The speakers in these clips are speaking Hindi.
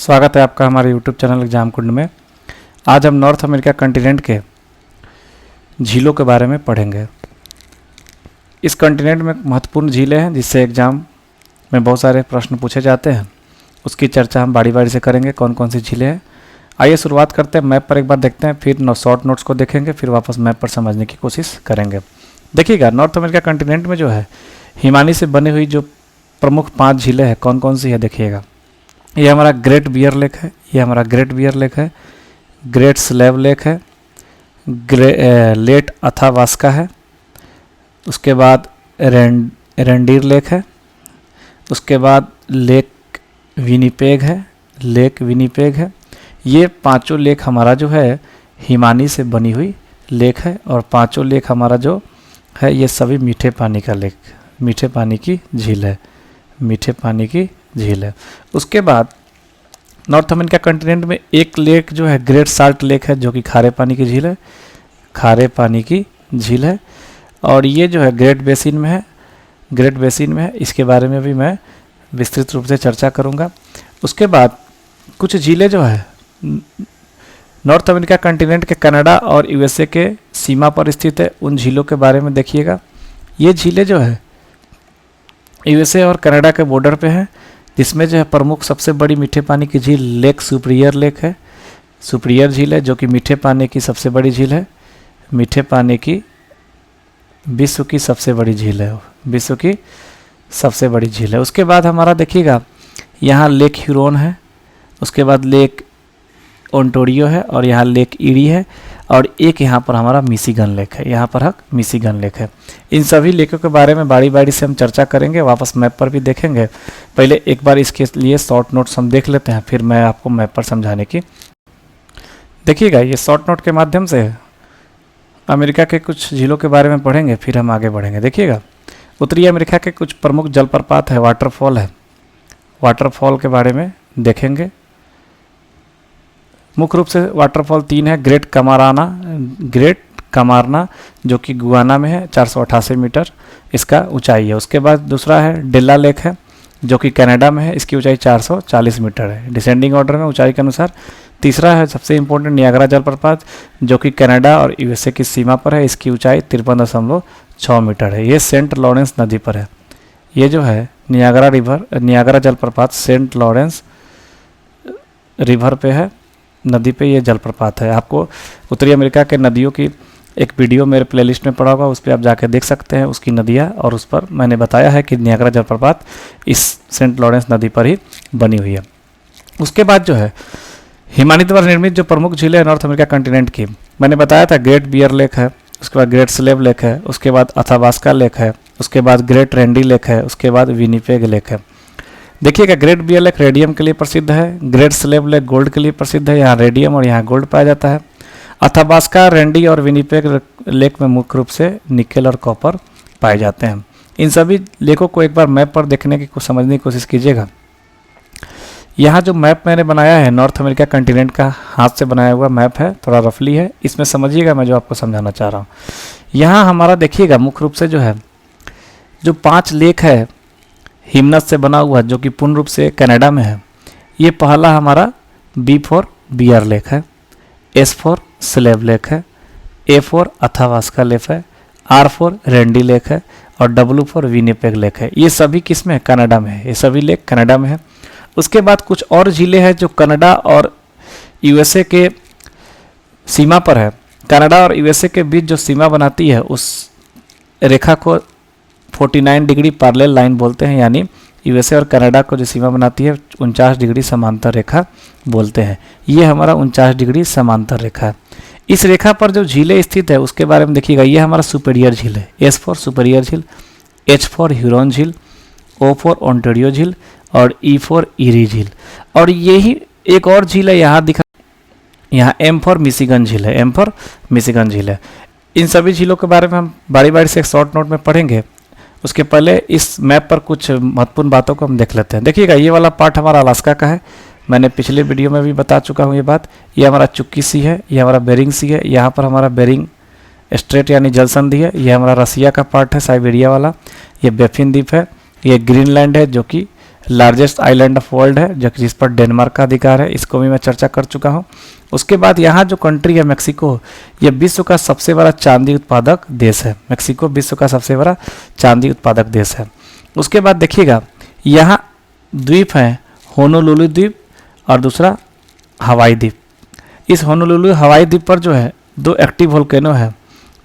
स्वागत है आपका हमारे YouTube चैनल एग्जाम कुंड में। आज हम नॉर्थ अमेरिका कॉन्टिनेंट के झीलों के बारे में पढ़ेंगे। इस कॉन्टिनेंट में महत्वपूर्ण झीलें हैं जिससे एग्ज़ाम में बहुत सारे प्रश्न पूछे जाते हैं। उसकी चर्चा हम बारी बारी से करेंगे, कौन कौन सी झीलें हैं। आइए शुरुआत करते हैं। मैप पर एक बार देखते हैं, फिर शॉर्ट नोट्स को देखेंगे, फिर वापस मैप पर समझने की कोशिश करेंगे। देखिएगा, नॉर्थ अमेरिका कॉन्टिनेंट में जो है हिमानी से बनी हुई जो प्रमुख 5 झीलें हैं, कौन कौन सी है देखिएगा। ये हमारा ग्रेट बियर लेक है, ये हमारा ग्रेट बियर लेक है, ग्रेट स्लैव लेक है, लेट अथावास्का है, उसके बाद रेंडीर लेक है, उसके बाद लेक विनीपेग है। ये पांचों लेक हमारा जो है हिमानी से बनी हुई लेक है, और पांचों लेक हमारा जो है ये सभी मीठे पानी का लेक, मीठे पानी की झील है, मीठे पानी की झील है। उसके बाद नॉर्थ अमेरिका कॉन्टिनेंट में एक लेक जो है ग्रेट साल्ट लेक है, जो कि खारे पानी की झील है, खारे पानी की झील है। और ये जो है ग्रेट बेसिन में है, इसके बारे में भी मैं विस्तृत रूप से चर्चा करूँगा। उसके बाद कुछ झीलें जो है नॉर्थ अमेरिका कॉन्टिनेंट के कनाडा और यूएसए के सीमा पर स्थित है, उन झीलों के बारे में देखिएगा। ये झीलें जो है यूएसए और कनाडा के बॉर्डर पे है, जिसमें जो है प्रमुख सबसे बड़ी मीठे पानी की झील लेक सुपीरियर लेक है, सुपीरियर झील है, जो कि मीठे पानी की सबसे बड़ी झील है, मीठे पानी की विश्व की सबसे बड़ी झील है, विश्व की सबसे बड़ी झील है। उसके बाद हमारा देखिएगा यहाँ लेक ह्यूरोन है, उसके बाद लेक ओंटारियो है, और यहाँ लेक ईरी है, और एक यहाँ पर हमारा मिशिगन लेक है, यहाँ पर मिशिगन लेक है। इन सभी लेकों के बारे में बारी बारी से हम चर्चा करेंगे, वापस मैप पर भी देखेंगे। पहले एक बार इसके लिए शॉर्ट नोट्स हम देख लेते हैं, फिर मैं आपको मैप पर समझाने की। देखिएगा, ये शॉर्ट नोट के माध्यम से अमेरिका के कुछ झीलों के बारे में पढ़ेंगे, फिर हम आगे बढ़ेंगे। देखिएगा, उत्तरी अमेरिका के कुछ प्रमुख जलप्रपात है, वाटरफॉल है, वाटरफॉल के बारे में देखेंगे। मुख्य रूप से वाटरफॉल 3 है। ग्रेट कमारना जो कि गुयाना में है, 488 मीटर इसका ऊंचाई है। उसके बाद दूसरा है डेला लेक है, जो कि कनाडा में है, इसकी ऊंचाई 440 मीटर है, डिसेंडिंग ऑर्डर में ऊंचाई के अनुसार। तीसरा है सबसे इंपॉर्टेंट नियाग्रा जलप्रपात, जो कि कनाडा और यूएसए की सीमा पर है, इसकी ऊंचाई 53.6 मीटर है। ये सेंट लॉरेंस नदी पर है। ये जो है नियाग्रा जलप्रपात सेंट लॉरेंस रिवर पे है, नदी पे ये जलप्रपात है। आपको उत्तरी अमेरिका के नदियों की एक वीडियो मेरे प्लेलिस्ट में पड़ा होगा, उस पर आप जाके देख सकते हैं उसकी नदियाँ, और उस पर मैंने बताया है कि नियाग्रा जलप्रपात इस सेंट लॉरेंस नदी पर ही बनी हुई है। उसके बाद जो है हिमानी द्वारा निर्मित जो प्रमुख झीलें हैं नॉर्थ अमेरिका कॉन्टिनेंट की, मैंने बताया था ग्रेट बियर लेक है, उसके बाद ग्रेट स्लेव लेक है, उसके बाद अथावास्का लेक है, उसके बाद ग्रेट रेंडी लेक है, उसके बाद विनीपेग लेक है। देखिएगा, ग्रेट बियर लेक रेडियम के लिए प्रसिद्ध है, ग्रेट स्लेव लेक गोल्ड के लिए प्रसिद्ध है, यहाँ रेडियम और यहाँ गोल्ड पाया जाता है। अथावास्का, रेंडी और विनीपेग लेक में मुख्य रूप से निकेल और कॉपर पाए जाते हैं। इन सभी लेकों को एक बार मैप पर देखने की समझने की कोशिश कीजिएगा। यहाँ जो मैप मैंने बनाया है नॉर्थ अमेरिका कॉन्टिनेंट का, हाथ से बनाया हुआ मैप है, थोड़ा रफली है, इसमें समझिएगा मैं जो आपको समझाना चाह रहा हूँ। यहाँ हमारा देखिएगा मुख्य रूप से जो है जो 5 लेक है हिमनद से बना हुआ, जो कि पूर्ण रूप से कनाडा में है। ये पहला हमारा B फॉर बियर लेक है, S फॉर स्लेव लेक है, A फॉर अथावास्का लेक है, R फॉर रेंडी लेक है, और W फॉर विनीपेग लेक है। ये सभी किस में है? कनाडा में है, ये सभी लेक कनाडा में है। उसके बाद कुछ और झीलें हैं जो कनाडा और यूएसए के सीमा पर है। कनाडा और यूएसए के बीच जो सीमा बनाती है, उस रेखा को 49 डिग्री पैरेलल लाइन बोलते हैं, यानी यूएसए और कनाडा को जो सीमा बनाती है 49 डिग्री समांतर रेखा बोलते हैं। ये हमारा 49 डिग्री समांतर रेखा है। इस रेखा पर जो झीलें स्थित है उसके बारे में देखिएगा। ये हमारा सुपीरियर झील है, S फॉर सुपीरियर झील, H फॉर ह्यूरोन झील, O फॉर ओंटारियो झील, और E फॉर ईरी झील। और यही एक और झील है यहाँ यहाँ M फॉर मिशिगन झील है, M फॉर मिशिगन झील है। इन सभी झीलों के बारे में हम बारी बारी से एक शॉर्ट नोट में पढ़ेंगे। उसके पहले इस मैप पर कुछ महत्वपूर्ण बातों को हम देख लेते हैं। देखिएगा, ये वाला पार्ट हमारा अलास्का का है, मैंने पिछले वीडियो में भी बता चुका हूँ ये बात। ये हमारा चुक्की सी है, ये हमारा बेरिंग सी है, यहाँ पर हमारा बेरिंग स्ट्रेट यानी जल संधि है। ये हमारा रसिया का पार्ट है, साइबेरिया वाला। ये बेफिन द्वीप है, ये ग्रीनलैंड है जो कि लार्जेस्ट आइलैंड ऑफ वर्ल्ड है, जो कि जिस पर डेनमार्क का अधिकार है, इसको भी मैं चर्चा कर चुका हूँ। उसके बाद यहाँ जो कंट्री है मैक्सिको, ये विश्व का सबसे बड़ा चांदी उत्पादक देश है। मैक्सिको विश्व का सबसे बड़ा चांदी उत्पादक देश है। उसके बाद देखिएगा यहाँ द्वीप हैं, होनोलुलु द्वीप और दूसरा हवाई द्वीप। इस होनोलुलु हवाई द्वीप पर जो है 2 एक्टिव वोल्केनो है,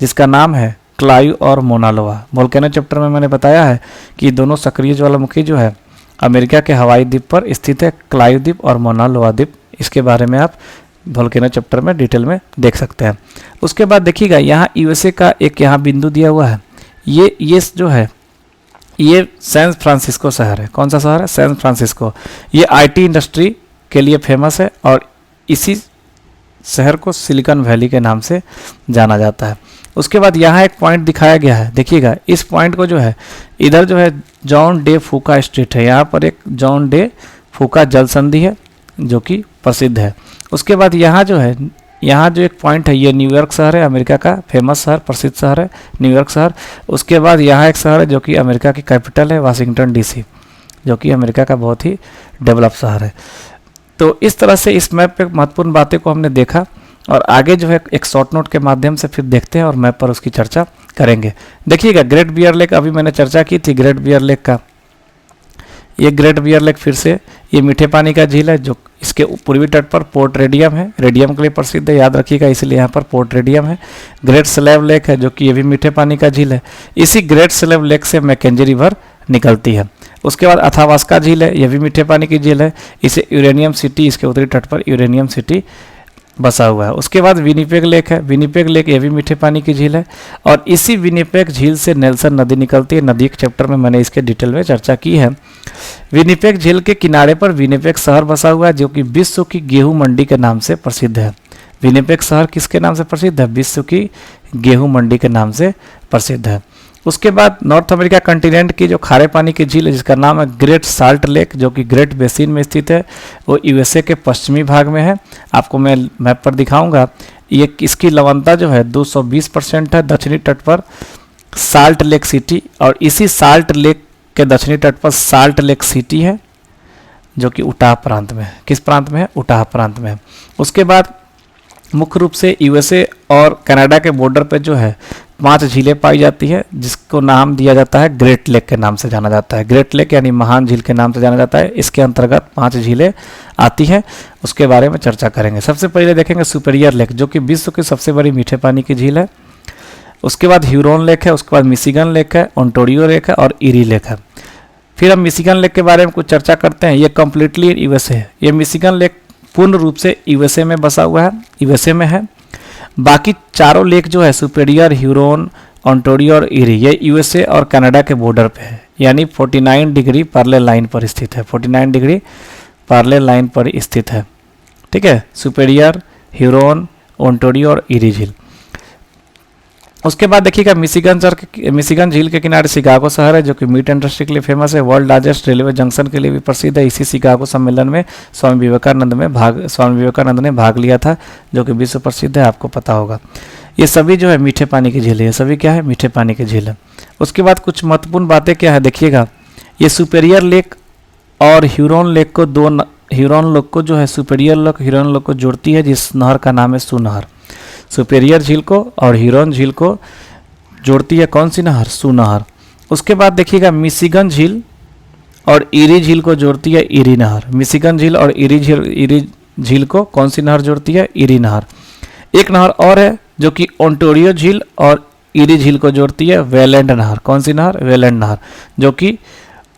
जिसका नाम है क्लायू और मोना लोआ। वोल्केनो चैप्टर में मैंने बताया है कि दोनों सक्रिय ज्वालामुखी जो है अमेरिका के हवाई द्वीप पर स्थित है, क्लायू द्वीप और मोना लोआ द्वीप। इसके बारे में आप वोल्केनो चैप्टर में डिटेल में देख सकते हैं। उसके बाद देखिएगा यहाँ यूएसए का एक यहाँ बिंदु दिया हुआ है, ये जो है ये सैन फ्रांसिस्को शहर है। कौन सा शहर है? San Francisco. ये आईटी इंडस्ट्री के लिए फेमस है और इसी शहर को सिलिकॉन वैली के नाम से जाना जाता है। उसके बाद यहाँ एक पॉइंट दिखाया गया है, देखिएगा इस पॉइंट को जो है इधर जो है जॉन डे फूका स्ट्रीट है, यहाँ पर एक जॉन डे फूका जल संधि है जो कि प्रसिद्ध है। उसके बाद यहाँ जो है, यहाँ जो एक पॉइंट है, ये न्यूयॉर्क शहर है, अमेरिका का फेमस शहर, प्रसिद्ध शहर है न्यूयॉर्क शहर। उसके बाद यहाँ एक शहर है जो कि अमेरिका की कैपिटल है, वाशिंगटन डीसी, जो कि अमेरिका का बहुत ही डेवलप शहर है। तो इस तरह से इस मैप पे महत्वपूर्ण बातें को हमने देखा और आगे जो है एक शॉर्ट नोट के माध्यम से फिर देखते हैं और मैप पर उसकी चर्चा करेंगे। देखिएगा ग्रेट बियर लेक, अभी मैंने चर्चा की थी ग्रेट बियर लेक का। ये ग्रेट बियर लेक फिर से ये मीठे पानी का झील है, जो इसके पूर्वी तट पर पोर्ट रेडियम है, रेडियम के लिए प्रसिद्ध है, याद रखिएगा, इसलिए यहाँ पर पोर्ट रेडियम है। ग्रेट स्लैव लेक है जो कि ये भी मीठे पानी का झील है। इसी ग्रेट स्लैव लेक से मैकेंजी रिवर निकलती है। उसके बाद अथावास्का झील है, यह भी मीठे पानी की झील है। इसे यूरेनियम सिटी, इसके उत्तरी तट पर यूरेनियम सिटी बसा हुआ है। उसके बाद विनिपेग लेक है, विनिपेग लेक ये भी मीठे पानी की झील है और इसी विनिपेग झील से नेल्सन नदी निकलती है। नदी के चैप्टर में मैंने इसके डिटेल में चर्चा की है। विनिपेग झील के किनारे पर विनिपेग शहर बसा हुआ है जो कि विश्व की गेहूं मंडी के नाम से प्रसिद्ध है। विनिपेग शहर किसके नाम से प्रसिद्ध है? विश्व की गेहूं मंडी के नाम से प्रसिद्ध है। उसके बाद नॉर्थ अमेरिका कंटिनेंट की जो खारे पानी की झील है जिसका नाम है ग्रेट साल्ट लेक, जो कि ग्रेट बेसिन में स्थित है, वो यूएसए के पश्चिमी भाग में है। आपको मैं मैप पर दिखाऊंगा। ये इसकी लवणता जो है 220% है। दक्षिणी तट पर साल्ट लेक सिटी और इसी साल्ट लेक के दक्षिणी तट पर साल्ट लेक सिटी है जो कि उटाह प्रांत में है। किस प्रांत में है? उटाह प्रांत में है। उसके बाद मुख्य रूप से यूएसए और कनाडा के बॉर्डर पे जो है 5 झीलें पाई जाती है जिसको नाम दिया जाता है ग्रेट लेक के नाम से जाना जाता है। ग्रेट लेक यानी महान झील के नाम से जाना जाता है। इसके अंतर्गत 5 झीलें आती हैं, उसके बारे में चर्चा करेंगे। सबसे पहले देखेंगे सुपेरियर लेक जो कि विश्व की सबसे बड़ी मीठे पानी की झील है। उसके बाद ह्यूरोन लेक है, उसके बाद मिशिगन लेक है, ओंटारियो लेक है और इरी लेक है। फिर हम मिशिगन लेक के बारे में कुछ चर्चा करते हैं। ये कम्प्लीटली यूएसए है। ये मिशिगन लेक पूर्ण रूप से यूएसए में बसा हुआ है, यूएसए में है। बाकी चारों लेक जो है सुपेरियर, ह्यूरोन, ओंटारियो और इरी, ये यूएसए और कनाडा के बॉर्डर पे है, यानी 49 डिग्री पैरेलल लाइन पर स्थित है। 49 डिग्री पैरेलल लाइन पर स्थित है। ठीक है, सुपेरियर, ह्यूरोन, ओंटारियो और इरी झील। उसके बाद देखिएगा मिशिगन झील के किनारे शिकागो शहर है जो कि मीट इंडस्ट्री के लिए फेमस है। वर्ल्ड लार्जेस्ट रेलवे जंक्शन के लिए भी प्रसिद्ध है। इसी शिकागो सम्मेलन में स्वामी विवेकानंद ने भाग लिया था जो कि विश्व प्रसिद्ध है, आपको पता होगा। ये सभी जो है मीठे पानी की झील है। ये सभी क्या है? मीठे पानी की झील है। उसके बाद कुछ महत्वपूर्ण बातें क्या है देखिएगा। ये सुपेरियर लेक और ह्यूरोन लेक को ह्यूरोन लेक को जो है सुपेरियर लेक ह्यूरोन लेक को जोड़ती है, जिस नहर का नाम है सू नहर। सुपेरियर झील को और ह्यूरोन झील को जोड़ती है कौन सी नहर? सू नहर। उसके बाद देखिएगा मिशिगन झील और इरी झील को जोड़ती है इरी नहर। मिशिगन झील और इरी झील को कौन सी नहर जोड़ती है? इरी नहर। एक नहर और है जो कि ओंटारियो झील और इरी झील को जोड़ती है, वेलैंड नहर। कौन सी नहर? वेलैंड नहर, जो कि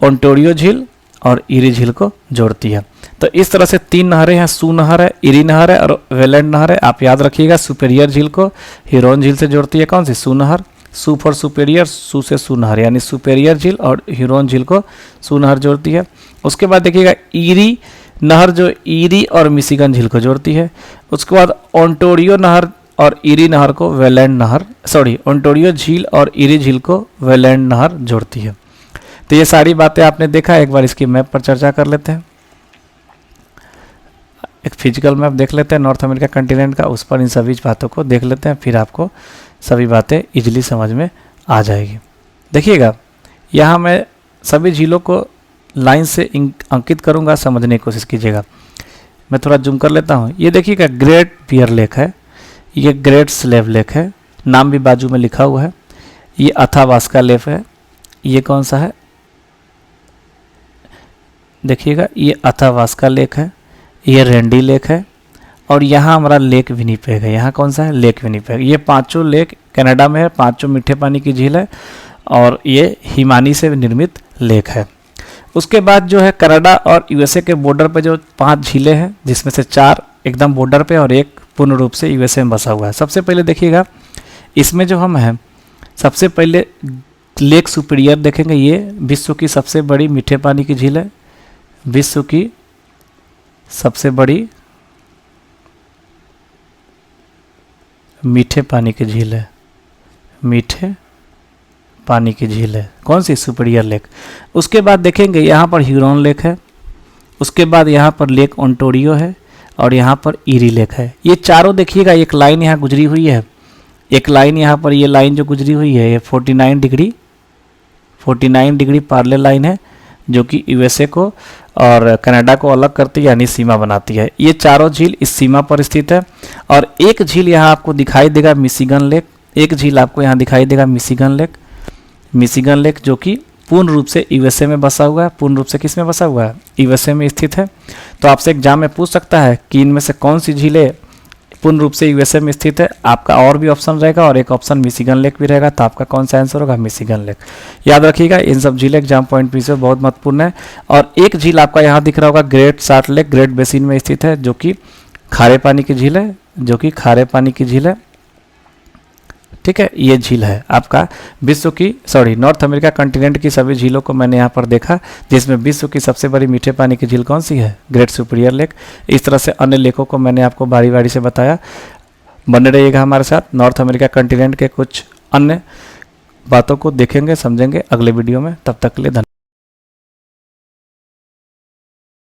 ओंटारियो झील और इरी झील को जोड़ती है। तो इस तरह से 3 नहरें हैं, सू नहर है, इरी नहर है और वेलैंड नहर है। आप याद रखिएगा सुपेरियर झील को ह्यूरोन झील से जोड़ती है कौन सी? सू नहर। सू फॉर सुपेरियर, सू से सू नहर, यानी सुपेरियर झील और ह्यूरोन झील को सू नहर जोड़ती है। उसके बाद देखिएगा इरी नहर जो इरी और मिशिगन झील को जोड़ती है। उसके बाद ओंटारियो नहर और इरी नहर को वेलैंड नहर, ओंटारियो झील और इरी झील को वेलैंड नहर जोड़ती है। तो ये सारी बातें आपने देखा। एक बार इसकी मैप पर चर्चा कर लेते हैं। एक फिजिकल मैप देख लेते हैं नॉर्थ अमेरिका कंटिनेंट का, उस पर इन सभी बातों को देख लेते हैं, फिर आपको सभी बातें इजीली समझ में आ जाएगी। देखिएगा यहाँ मैं सभी झीलों को लाइन से अंकित करूँगा, समझने की कोशिश कीजिएगा। मैं थोड़ा जूम कर लेता हूँ। ये देखिएगा ग्रेट बियर लेक है, ये ग्रेट स्लेव लेक है, नाम भी बाजू में लिखा हुआ है। ये अथावास्का लेक है, ये कौन सा है देखिएगा, ये अथावास्का लेक है, ये रेंडी लेक है, और यहाँ हमारा लेक विनिपेग है। यहाँ कौन सा है, लेक विनिपेग। ये पांचों लेक कनाडा में है, पांचों मीठे पानी की झील है, और ये हिमानी से निर्मित लेक है। उसके बाद जो है कनाडा और यूएसए के बॉर्डर पे जो 5 झीलें हैं, जिसमें से 4 एकदम बॉर्डर पे और एक पूर्ण रूप से यूएसए में बसा हुआ है। सबसे पहले देखिएगा इसमें जो हम हैं, सबसे पहले लेक सुपीरियर देखेंगे। ये विश्व की सबसे बड़ी मीठे पानी की झील है, विश्व की सबसे बड़ी मीठे पानी की झील है, मीठे पानी की झील है, कौन सी, सुपीरियर लेक। उसके बाद देखेंगे यहाँ पर ह्यूरॉन लेक है, उसके बाद यहाँ पर लेक ओंटारियो है, और यहाँ पर ईरी लेक है। ये चारों देखिएगा, एक लाइन यहाँ गुजरी हुई है, एक लाइन यहाँ पर, ये लाइन जो गुजरी हुई है ये 49 डिग्री पैरेलल लाइन है, जो कि यूएसए को और कनाडा को अलग करती है, यानी सीमा बनाती है। ये चारों झील इस सीमा पर स्थित है। और एक झील यहाँ आपको दिखाई देगा मिशिगन लेक, एक झील आपको यहाँ दिखाई देगा मिशिगन लेक, जो कि पूर्ण रूप से यूएसए में बसा हुआ है। पूर्ण रूप से किस में बसा हुआ है, यूएसए में स्थित है। तो आपसे एग्जाम में पूछ सकता है कि इनमें से कौन सी झीलें पूर्ण रूप से यूएसए में स्थित है। आपका और भी ऑप्शन रहेगा, और एक ऑप्शन मिशिगन लेक भी रहेगा, तो आपका कौन सा आंसर होगा, मिशिगन लेक। याद रखिएगा, इन सब झीलें एग्जाम पॉइंट भी से बहुत महत्वपूर्ण है। और एक झील आपका यहाँ दिख रहा होगा great salt lake, great basin में स्थित है, जो कि खारे पानी की झील है, ठीक है। ये झील है आपका नॉर्थ अमेरिका कंटिनेंट की सभी झीलों को मैंने यहाँ पर देखा, जिसमें विश्व की सबसे बड़ी मीठे पानी की झील कौन सी है, ग्रेट सुपीरियर लेक। इस तरह से अन्य लेकों को मैंने आपको बारी बारी से बताया। बने रहिएगा हमारे साथ, नॉर्थ अमेरिका कंटिनेंट के कुछ अन्य बातों को देखेंगे, समझेंगे अगले वीडियो में। तब तक के लिए धन्यवाद।